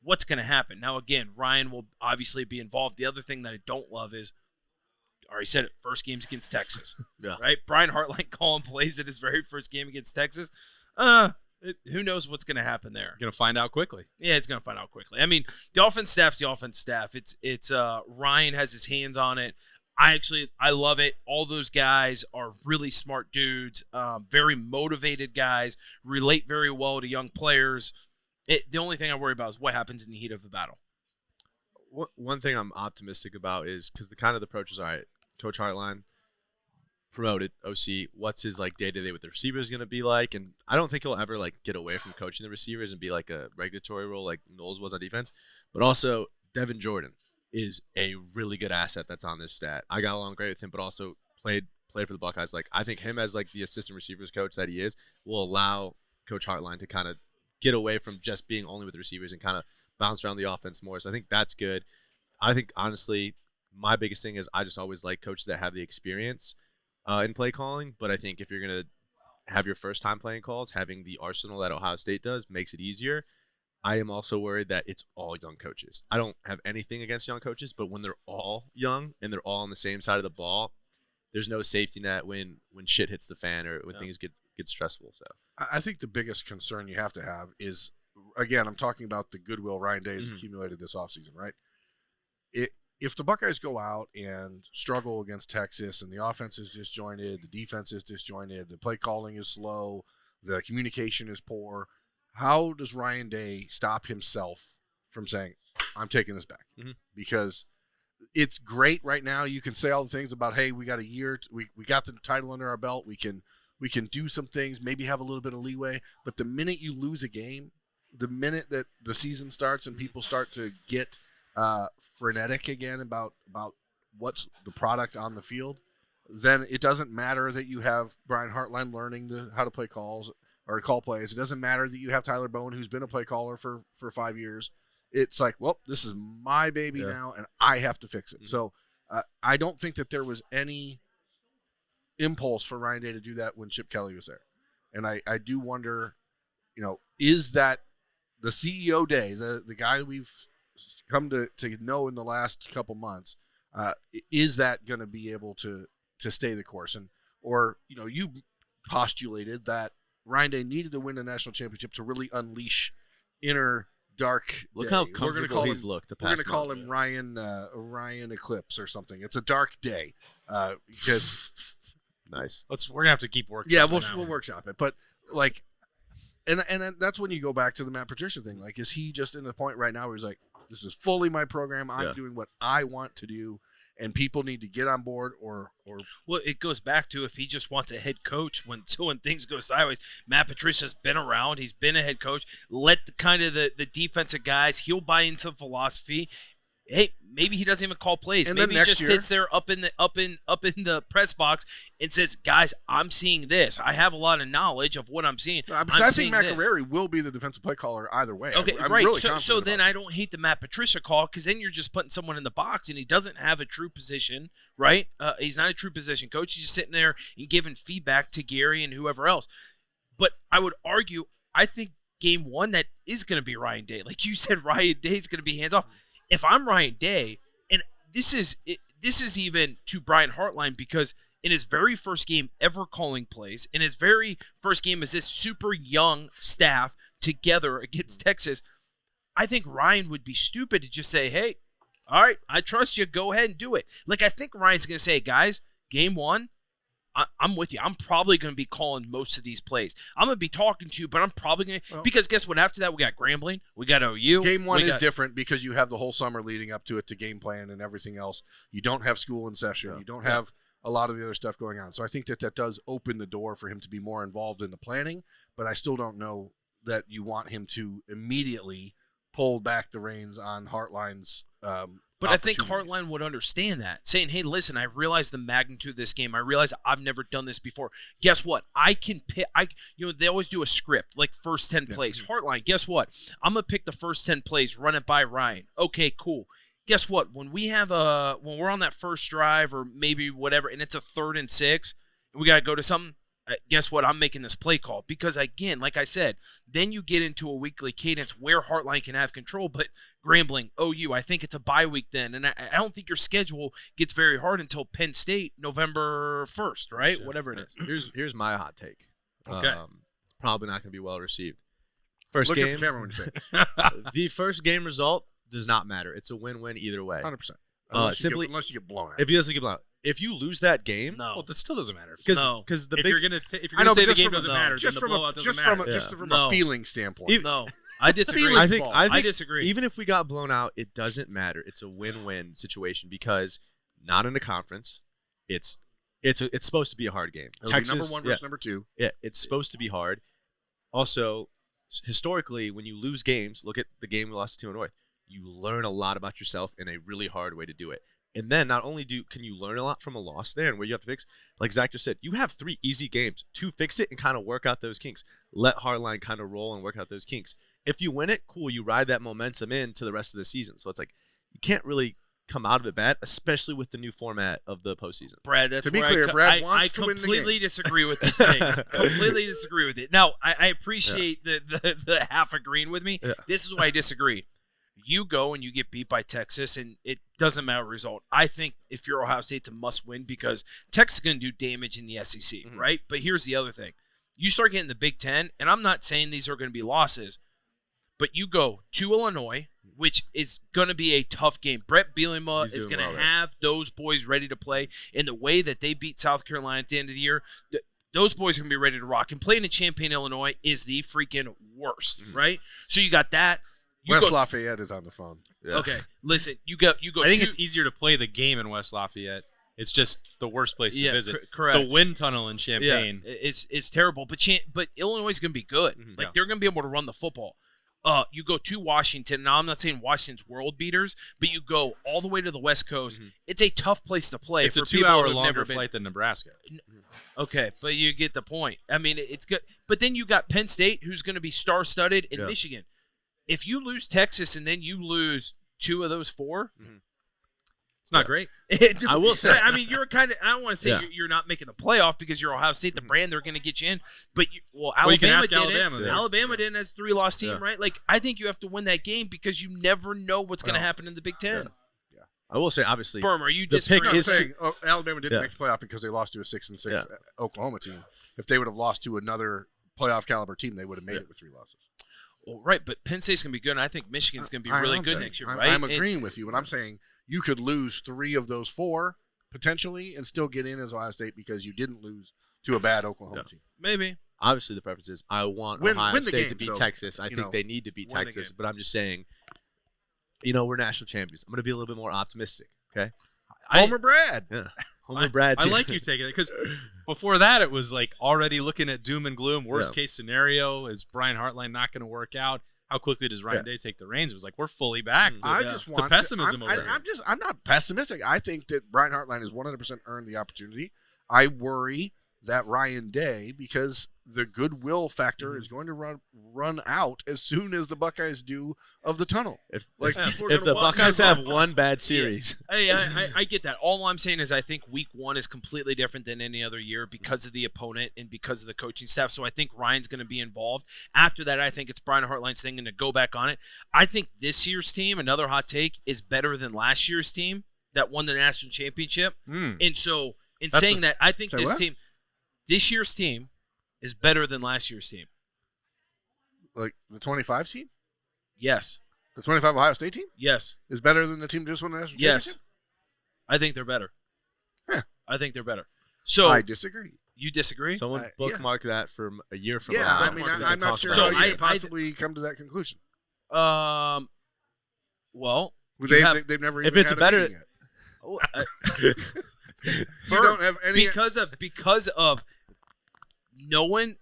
what's going to happen? Now, again, Ryan will obviously be involved. The other thing that I don't love is, I already said it, first game's against Texas, right? Brian Hartline calling plays at his very first game against Texas. Who knows what's going to happen there? Going to find out quickly. Yeah, he's going to find out quickly. I mean, the offense staff's the offense staff. It's Ryan has his hands on it. I love it. All those guys are really smart dudes, very motivated guys, relate very well to young players. The only thing I worry about is what happens in the heat of the battle. One thing I'm optimistic about is because the approach is, all right, Coach Hartline, promoted OC, what's his day-to-day with the receivers going to be like? And I don't think he'll ever get away from coaching the receivers and be like a regulatory role like Knowles was on defense. But also Devin Jordan is a really good asset that's on this stat. I got along great with him, but also played for the Buckeyes. I think him as the assistant receivers coach that he is will allow Coach Hartline to kind of get away from just being only with the receivers and kind of bounce around the offense more. So I think that's good. I think honestly my biggest thing is I just always like coaches that have the experience in play calling, but I think if you're going to have your first time playing calls, having the arsenal that Ohio State does makes it easier. I am also worried that it's all young coaches. I don't have anything against young coaches, but when they're all young and they're all on the same side of the ball, there's no safety net when shit hits the fan or when things get stressful. So I think the biggest concern you have to have is, again, I'm talking about the goodwill Ryan Day has accumulated this offseason, right? If the Buckeyes go out and struggle against Texas and the offense is disjointed, the defense is disjointed, the play calling is slow, the communication is poor, how does Ryan Day stop himself from saying, I'm taking this back? Because it's great right now. You can say all the things about, hey, we got a year. We got the title under our belt. We can do some things, maybe have a little bit of leeway. But the minute you lose a game, the minute that the season starts and people start to get frenetic again about what's the product on the field, then it doesn't matter that you have Brian Hartline learning how to play calls or call plays. It doesn't matter that you have Tyler Bowen, who's been a play caller for 5 years. It's like, well, this is my baby now, and I have to fix it. So I don't think that there was any impulse for Ryan Day to do that when Chip Kelly was there. And I do wonder, is that the CEO Day, the guy we've come to know in the last couple months, is that going to be able to stay the course? Or you postulated that Ryan Day needed to win a national championship to really unleash inner dark. Look how comfortable he's looked the past We're going to call him Ryan Eclipse or something. It's a dark day because nice. We're gonna have to keep working. Yeah, we'll workshop it, but and that's when you go back to the Matt Patricia thing. Is he just in the point right now where he's like, this is fully my program. I'm doing what I want to do, and people need to get on board or well, it goes back to if he just wants a head coach when things go sideways. Matt Patricia's been around. He's been a head coach. Let the defensive guys, he'll buy into the philosophy. Hey, maybe he doesn't even call plays. And maybe he just sits there up in the press box and says, "Guys, I'm seeing this. I have a lot of knowledge of what I'm seeing." Because I think Matt Carreri will be the defensive play caller either way. Okay, I'm right. Really so then I don't hate the Matt Patricia call because then you're just putting someone in the box and he doesn't have a true position, right? He's not a true position coach. He's just sitting there and giving feedback to Gary and whoever else. But I would argue, I think game one that is going to be Ryan Day. Like you said, Ryan Day is going to be hands off. If I'm Ryan Day, and this is this is even to Brian Hartline, because in his very first game ever calling plays, in his very first game as this super young staff together against Texas, I think Ryan would be stupid to just say, hey, all right, I trust you. Go ahead and do it. Like, I think Ryan's going to say, guys, game one, I'm with you. I'm probably going to be calling most of these plays. I'm going to be talking to you, but I'm probably going to – because guess what? After that, we got Grambling. We got OU. Game one is different because you have the whole summer leading up to it to game plan and everything else. You don't have school in session. You don't have a lot of the other stuff going on. So I think that does open the door for him to be more involved in the planning, but I still don't know that you want him to immediately pull back the reins on Hartline's But I think Hartline would understand that, saying, hey, listen, I realize the magnitude of this game. I realize I've never done this before. Guess what? I can pick. They always do a script, like first 10 plays. Hartline, guess what? I'm going to pick the first 10 plays, run it by Ryan. Okay, cool. Guess what? When we're on that first drive or maybe whatever, and it's a 3rd and 6, and we got to go to something, guess what? I'm making this play call. Because, again, like I said, then you get into a weekly cadence where Hartline can have control. But Grambling, OU, I think it's a bye week then. And I don't think your schedule gets very hard until Penn State, November 1st, right? Sure. Whatever it is. Here's my hot take. Okay. It's probably not going to be well received. First Look game. at the camera when you say it. The first game result does not matter. It's a win-win either way. 100%. Unless you get blown out. If you lose that game, no. Well, that still doesn't matter. Because if you're gonna say the game doesn't matter, then the blowout doesn't matter. Just from a feeling standpoint. No, I disagree. I think I disagree. Even if we got blown out, it doesn't matter. It's a win-win situation because not in the conference. It's supposed to be a hard game. Texas, number 1 versus number 2. Yeah, it's supposed to be hard. Also, historically, when you lose games, look at the game we lost to North. You learn a lot about yourself in a really hard way to do it. And then not only can you learn a lot from a loss there and where you have to fix, like Zach just said, you have 3 easy games to fix it and kind of work out those kinks. Let Hartline kind of roll and work out those kinks. If you win it, cool, you ride that momentum into the rest of the season. So it's like you can't really come out of it bad, especially with the new format of the postseason. Brad, that's to be clear, Brad wants to win the game. I completely disagree with this thing. Completely disagree with it. Now, I appreciate the half agreeing with me. Yeah. This is why I disagree. You go and you get beat by Texas, and it doesn't matter the result. I think if you're Ohio State, it's a must-win because Texas is going to do damage in the SEC, right? But here's the other thing. You start getting the Big Ten, and I'm not saying these are going to be losses, but you go to Illinois, which is going to be a tough game. Brett Bielema is going to have those boys ready to play in the way that they beat South Carolina at the end of the year. Those boys are going to be ready to rock. And playing in Champaign, Illinois is the freaking worst, right? So you got that. West Lafayette is on the phone. Yeah. Okay, listen, you go. I think it's easier to play the game in West Lafayette. It's just the worst place to visit. Correct. The wind tunnel in Champaign. Yeah, it's terrible. But Illinois is going to be good. Like they're going to be able to run the football. You go to Washington. Now I'm not saying Washington's world beaters, but you go all the way to the West Coast. It's a tough place to play. It's for a 2-hour longer flight than Nebraska. Okay, but you get the point. I mean, it's good. But then you got Penn State, who's going to be star-studded, in Michigan. If you lose Texas and then you lose 2 of those 4, it's not great. I will say. I mean, you're kind of. I don't want to say you're not making the playoff because you're Ohio State, the brand they're going to get you in. But Alabama didn't. Alabama didn't as a 3-loss team, right? Like I think you have to win that game because you never know what's going to happen in the Big Ten. Yeah. I will say, obviously, Berm, are you the pick is saying Alabama didn't make the playoff because they lost to a 6-6 Oklahoma team. If they would have lost to another playoff caliber team, they would have made it with 3 losses. Well, right, but Penn State's going to be good, and I think Michigan's going to be really good next year, right? I'm agreeing with you, but I'm saying you could lose 3 of those 4 potentially and still get in as Ohio State because you didn't lose to a bad Oklahoma team. Maybe. Obviously, the preference is I want Ohio State to beat Texas. I think they need to beat Texas, but I'm just saying, we're national champions. I'm going to be a little bit more optimistic, okay? Homer Brad. Yeah. Homer Brad. I like you taking it because before that it was like already looking at doom and gloom. Worst case scenario is Brian Hartline not going to work out. How quickly does Ryan Day take the reins? It was like we're fully back to pessimism over here. I'm not pessimistic. I think that Brian Hartline has 100% earned the opportunity. I worry that Ryan Day, because the goodwill factor is going to run out as soon as the Buckeyes do of the tunnel. If the Buckeyes have one bad series. I get that. All I'm saying is I think week 1 is completely different than any other year because of the opponent and because of the coaching staff. So I think Ryan's going to be involved. After that, I think it's Brian Hartline's thing and to go back on it. I think this year's team, another hot take, is better than last year's team. that won the national championship. Mm. And so, I think this year's team is better than last year's team. Like the 25 team? Yes. The 25 Ohio State team? Yes. Is better than the team just won the national Yes. championship? I think they're better. Huh. I think they're better. So I disagree. You disagree? Someone bookmark that for a year from Yeah, now. I mean, I'm not sure how you could possibly come to that conclusion. Well, They've never even had a meeting yet. Oh, You don't have any because of knowing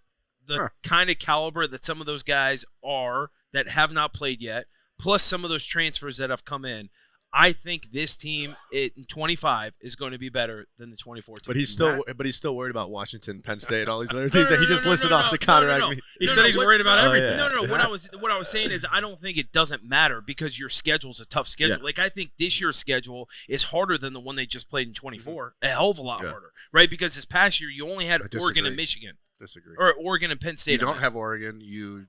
the kind of caliber that some of those guys are that have not played yet, plus some of those transfers that have come in. I think this team in 25 is going to be better than the 24 team. But he's still worried about Washington, Penn State, all these other things that he just listed off to counteract me. He said he's worried about everything. No. What I was saying is I don't think it doesn't matter because your schedule's a tough schedule. Yeah. Like I think this year's schedule is harder than the one they just played in 24. A hell of a lot harder, right? Because this past year you only had Oregon and Michigan. Disagree. Or Oregon and Penn State. You don't have Oregon. You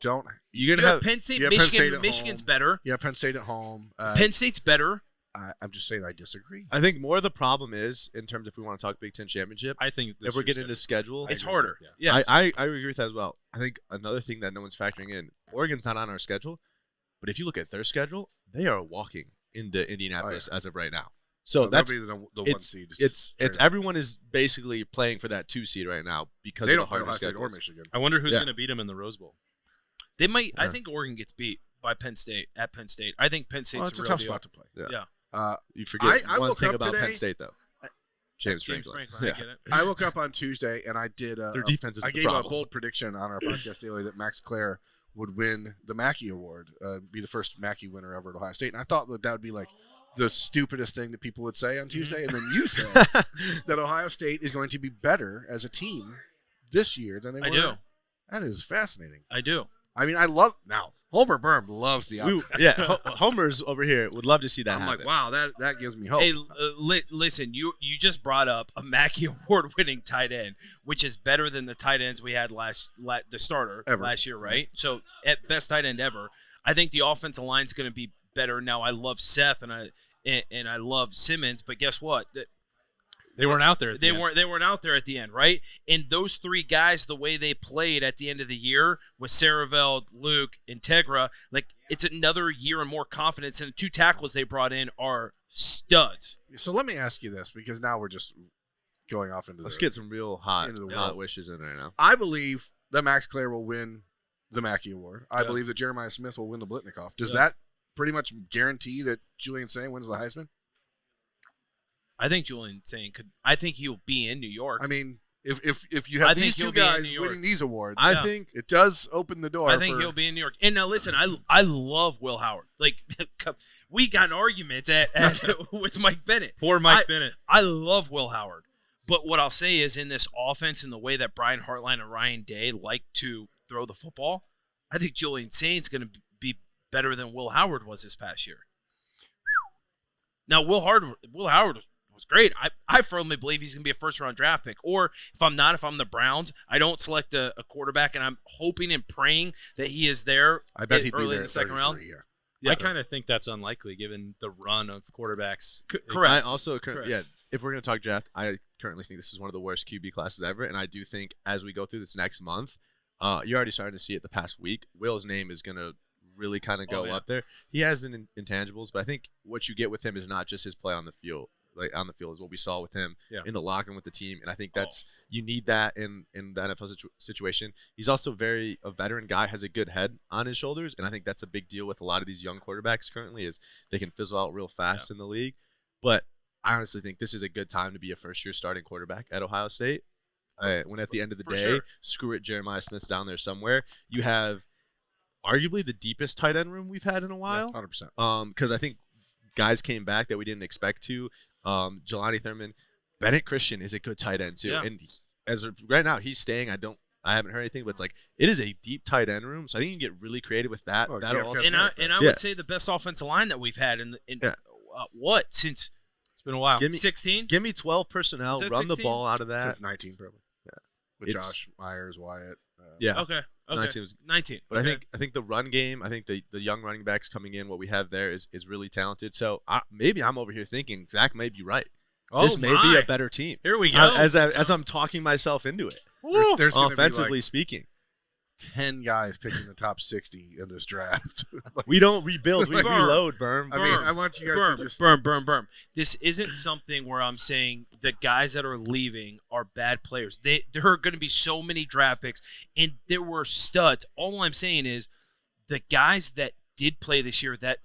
don't. You're gonna have Penn State, you have Michigan. Penn State at Michigan's home. better. You have Penn State at home. Penn State's better. I'm just saying I disagree. I think more of the problem is in terms if we want to talk Big Ten championship. I think if we're getting into schedule, it's harder. Yeah, I agree with that as well. I think another thing that no one's factoring in, Oregon's not on our schedule, but if you look at their schedule, they are walking into Indianapolis as of right now. So that's the one seed. It's everyone is basically playing for that 2 seed right now because they of don't the play Ohio harder State or schedules. Michigan. I wonder who's going to beat them in the Rose Bowl. They might. I think Oregon gets beat by Penn State at Penn State. I think Penn State's it's a real tough deal. spot to play. Yeah. You forget I one woke thing up about today- Penn State though. James Franklin. I get it. I woke up on Tuesday and I did. Their defense is I the gave problem. a bold prediction on our podcast daily that Max Clare would win the Mackey Award, be the first Mackey winner ever at Ohio State, and I thought that would be like the stupidest thing that people would say on Tuesday, and then you said that Ohio State is going to be better as a team this year than they were. I do. That is fascinating. I do. I mean, I love now. Homer Berm loves the outcome. Homer's over here would love to see that I'm happen. like, wow, that gives me hope. Hey, listen, you just brought up a Mackey Award-winning tight end, which is better than the tight ends we had the starter last year, right? So, at best tight end ever. I think the offensive line is going to be better. Now, I love Seth and I love Simmons, but guess what? They weren't out there. They weren't out there at the end, right? And those three guys, the way they played at the end of the year with Saraveld, Luke, Integra, like it's another year and more confidence. And the 2 tackles they brought in are studs. So let me ask you this, because now we're just going off into. Let's get some real hot world. wishes in right now. I believe that Max Clare will win the Mackey Award. I believe that Jeremiah Smith will win the Blitnikoff. Does that pretty much guarantee that Julian Sain wins the Heisman? I think Julian Sain could. I think he'll be in New York. I mean, if you have these 2 guys winning these awards, I think it does open the door. I think he'll be in New York. And now listen, I love Will Howard. Like we got in arguments at with Mike Bennett. Poor Mike Bennett. I love Will Howard. But what I'll say is in this offense and the way that Brian Hartline and Ryan Day like to throw the football, I think Julian Sain's going to be better than Will Howard was this past year. Now, Will Howard was great. I firmly believe he's going to be a first-round draft pick. Or if I'm the Browns, I don't select a quarterback, and I'm hoping and praying that he is there. I bet he'd be early there in the second round. I kind of think that's unlikely given the run of quarterbacks. Correct. I also, if we're going to talk draft, I currently think this is one of the worst QB classes ever, and I do think as we go through this next month, you're already starting to see it the past week. Will's name is going to really kind of go up there. He has the intangibles, but I think what you get with him is not just his play on the field. Like on the field is what we saw with him in the locker room with the team, and I think that's you need that in the NFL situation. He's also a veteran guy, has a good head on his shoulders, and I think that's a big deal with a lot of these young quarterbacks currently is they can fizzle out real fast in the league. But I honestly think this is a good time to be a first-year starting quarterback at Ohio State. When at the end of the day, screw it, Jeremiah Smith's down there somewhere. You have arguably the deepest tight end room we've had in a while. 100%. Because I think guys came back that we didn't expect to. Jelani Thurman, Bennett Christian is a good tight end too, and as of right now he's staying. I haven't heard anything, but it's like it is a deep tight end room, so I think you can get really creative with that. I would say the best offensive line that we've had in since it's been a while. 16. Give me 12 personnel, run 16? the ball out of that. That's 19 probably. Yeah, with Josh Myers, Wyatt. Yeah. Okay. 19 was 19. But I think the run game, I think the young running backs coming in, what we have there is really talented. So maybe I'm over here thinking Zach may be right. This may be a better team. Here we go. As I'm talking myself into it. There's gonna be offensively speaking. 10 guys picking the top 60 in this draft. We don't rebuild, we reload, Berm. I mean, I want you guys to just Berm. This isn't something where I'm saying the guys that are leaving are bad players. There are going to be so many draft picks, and there were studs. All I'm saying is the guys that did play this year that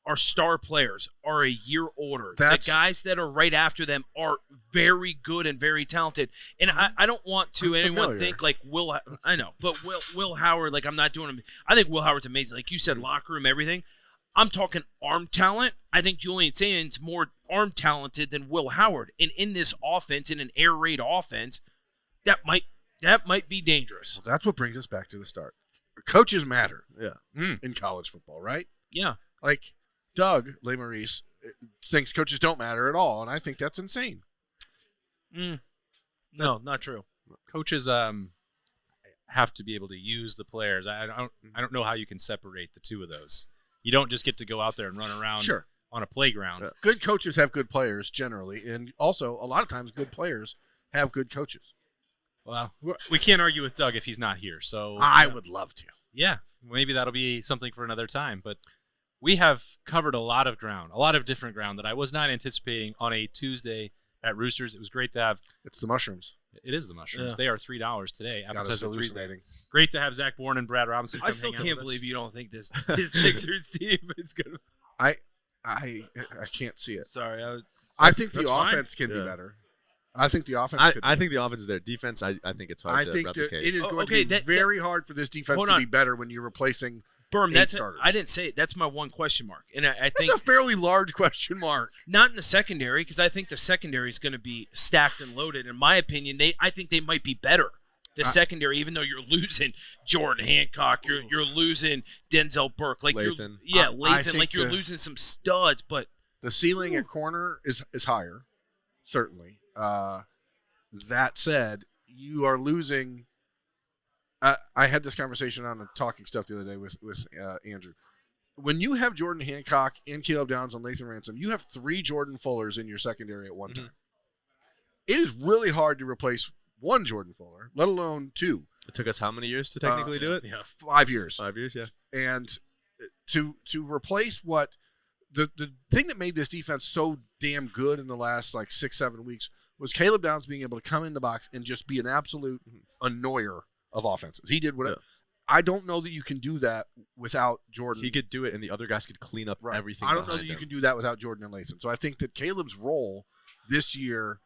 are star players are a year older. The guys that are right after them are very good and very talented. And I don't want to anyone think like I know, but Will Howard, like I'm not doing him. I think Will Howard's amazing. Like you said, locker room, everything. I'm talking arm talent. I think Julian Saint's more arm talented than Will Howard. And in this offense, in an air raid offense, that might be dangerous. Well, that's what brings us back to the start. Coaches matter. Yeah. In college football, right? Yeah. Like Doug LeMaurice thinks coaches don't matter at all, and I think that's insane. No, not true. Coaches have to be able to use the players. I don't know how you can separate the two of those. You don't just get to go out there and run around on a playground. Good coaches have good players generally, and also a lot of times good players have good coaches. Well, we can't argue with Doug if he's not here. So I would love to. Yeah, maybe that'll be something for another time. But we have covered a lot of ground, a lot of different ground that I was not anticipating on a Tuesday at Roosters. It was great to have. It's the mushrooms. It is the mushrooms. Yeah. They are $3 today. Appetizer hallucinating. Great to have Zach Boren and Brad Robinson. I still can't believe you don't think this Sixers team is gonna. I can't see it. Sorry, I think the offense can be better. I think the offense. I think the offense is there. Defense, I think it's hard to replicate. It is going to be very hard for this defense to be better when you're replacing starters. I didn't say it. That's my one question mark, and I think that's a fairly large question mark. Not in the secondary, because I think the secondary is going to be stacked and loaded. In my opinion, I think they might be better. The secondary, even though you're losing Jordan Hancock, you're losing Denzel Burke, like Lathan. Lathan, like you're losing some studs. But the ceiling at corner is higher, certainly. That said, you are losing. I had this conversation on the Talking Stuff the other day with Andrew. When you have Jordan Hancock and Caleb Downs and Lathan Ransom, you have 3 Jordan Fullers in your secondary at one time. It is really hard to replace one Jordan Fuller, let alone 2. It took us how many years to technically do it? 5 years. 5 years, yeah. And to replace what the thing that made this defense so damn good in the last 6-7 weeks was Caleb Downs being able to come in the box and just be an absolute annoyer of offenses. He did whatever. Yeah. I don't know that you can do that without Jordan. He could do it, and the other guys could clean up everything. I don't know that you can do that without Jordan and Lathan. So I think that Caleb's role this year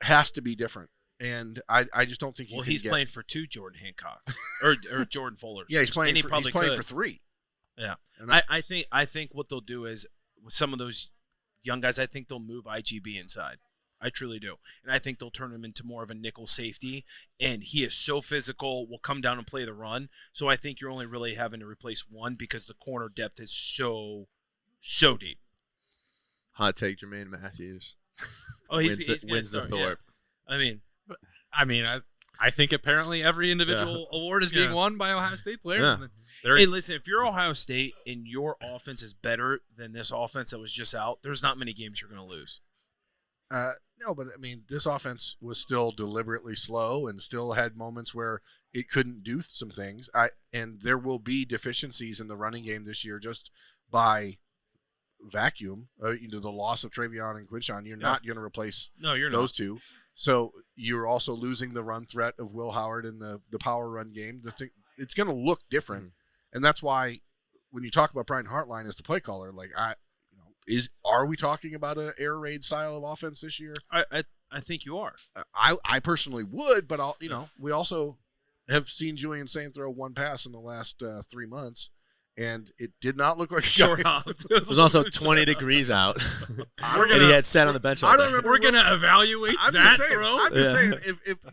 has to be different. And I just don't think you can he's playing for 2 Jordan Hancock or Jordan Fullers. Yeah, he's playing. And he's playing for 3. Yeah, I think what they'll do is with some of those young guys, I think they'll move IGB inside. I truly do, and I think they'll turn him into more of a nickel safety. And he is so physical, will come down and play the run. So I think you're only really having to replace one because the corner depth is so deep. Hot take, Jermaine Matthews. Oh, he's wins the Thorpe. Yeah. I mean, I think apparently every individual award is being won by Ohio State players. Yeah. Hey, listen, if you're Ohio State and your offense is better than this offense that was just out, there's not many games you're going to lose. No, but I mean, this offense was still deliberately slow and still had moments where it couldn't do some things. And there will be deficiencies in the running game this year just by vacuum. The loss of Travion and Quinshon, you're not going to replace those two. So you're also losing the run threat of Will Howard in the power run game. It's going to look different, and that's why when you talk about Brian Hartline as the play caller, are we talking about an air raid style of offense this year? I think you are. I personally would, but we also have seen Julian Saint throw one pass in the last 3 months. And it did not look like it was also 20 degrees out. And he had sat on the bench all day. We're going to evaluate that throw? I'm just saying,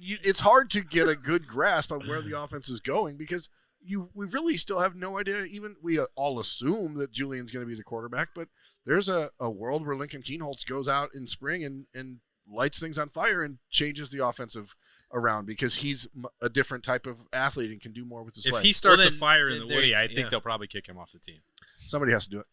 it's hard to get a good grasp on where the offense is going because we really still have no idea. Even we all assume that Julian's going to be the quarterback, but there's a world where Lincoln Kienholz goes out in spring and lights things on fire and changes the offensive around because he's a different type of athlete and can do more with his legs. If he starts a fire in the Woody, I think they'll probably kick him off the team. Somebody has to do it.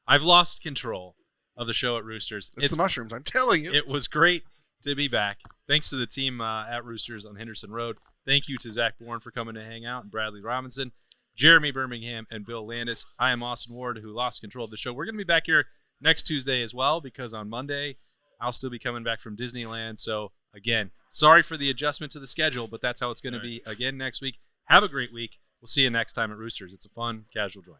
I've lost control of the show at Roosters. It's the mushrooms, I'm telling you. It was great to be back. Thanks to the team at Roosters on Henderson Road. Thank you to Zach Boren for coming to hang out, and Bradley Robinson, Jeremy Birmingham, and Bill Landis. I am Austin Ward, who lost control of the show. We're going to be back here next Tuesday as well, because on Monday I'll still be coming back from Disneyland. So, again, sorry for the adjustment to the schedule, but that's how it's going to be again next week. Have a great week. We'll see you next time at Roosters. It's a fun, casual joint.